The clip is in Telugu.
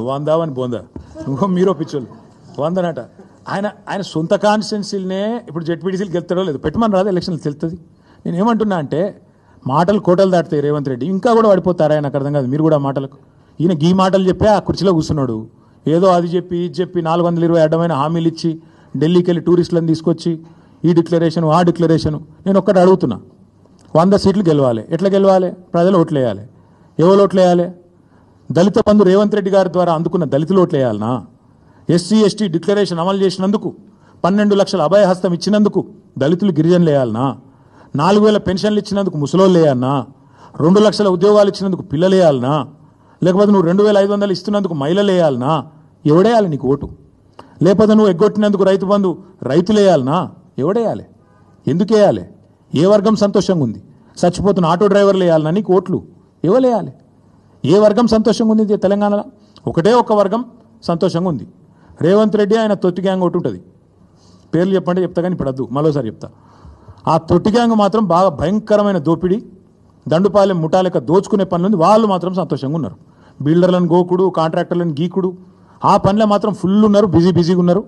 వందావని బోందా ఇంకో మీరు పిచ్చోళ్ళు వందనట. ఆయన సొంత కాన్స్టిట్యున్సీలనే ఇప్పుడు జెడ్పీటీసీలు గెలుతాడో లేదు పెట్టమని రాదు, ఎలక్షన్లు తెలుస్తుంది. నేను ఏమంటున్నా అంటే మాటలు కోటలు దాటుతాయి. రేవంత్ రెడ్డి ఇంకా కూడా పడిపోతారా? నాకు అర్థం కాదు. మీరు కూడా మాటలకు ఈయన గీ మాటలు చెప్పి ఆ కుర్చీలో కూర్చున్నాడు. ఏదో అది చెప్పి ఇది చెప్పి 420 అడ్డమైన హామీలు ఇచ్చి ఢిల్లీకి వెళ్ళి టూరిస్టులను తీసుకొచ్చి ఈ డిక్లరేషన్ ఆ డిక్లరేషన్. నేను ఒక్కటి అడుగుతున్నా, 100 సీట్లు గెలవాలి. ఎట్లా గెలవాలి? ప్రజలు ఓట్లు వేయాలి. ఎవరు ఓట్లు వేయాలి? దళిత బంధు రేవంత్ రెడ్డి గారి ద్వారా అందుకున్న దళితులు ఓట్లు వేయాలనా? ఎస్సీ ఎస్టీ డిక్లరేషన్ అమలు చేసినందుకు 12 లక్షల అభయహస్తం ఇచ్చినందుకు దళితులు గిరిజనులు వేయాలనా? 4000 పెన్షన్లు ఇచ్చినందుకు ముసలోళ్ళు వేయాలనా? 2 లక్షల ఉద్యోగాలు ఇచ్చినందుకు పిల్లలు వేయాలనా? లేకపోతే నువ్వు 2500 ఇస్తున్నందుకు మహిళలు వేయాలనా? ఎవడేయాలి నీకు ఓటు? లేకపోతే నువ్వు ఎగ్గొట్టినందుకు రైతు బంధు రైతులు వేయాలనా? ఎవడేయాలి? ఎందుకు వేయాలి? ఏ వర్గం సంతోషంగా ఉంది? చచ్చిపోతున్న ఆటో డ్రైవర్లు వేయాలనా నీకు ఓట్లు? ఎవరు వేయాలి? ఏ వర్గం సంతోషంగా ఉంది తెలంగాణలో? ఒకటే ఒక వర్గం సంతోషంగా ఉంది. రేవంత్ రెడ్డి ఆయన తొట్టి గ్యాంగ్ ఒకటి ఉంటుంది. పేర్లు చెప్పండి చెప్తా, కానీ ఇప్పుడు వద్దు, మరోసారి చెప్తా. ఆ తొట్టి గ్యాంగ్ మాత్రం బాగా భయంకరమైన దోపిడీ, దండుపాలెం ముఠాలెక్క దోచుకునే పనులుంది. వాళ్ళు మాత్రం సంతోషంగా ఉన్నారు. బిల్డర్లను గోకుడు, కాంట్రాక్టర్లను గీకుడు, ఆ పనిలో మాత్రం ఫుల్ ఉన్నారు, బిజీగా ఉన్నారు.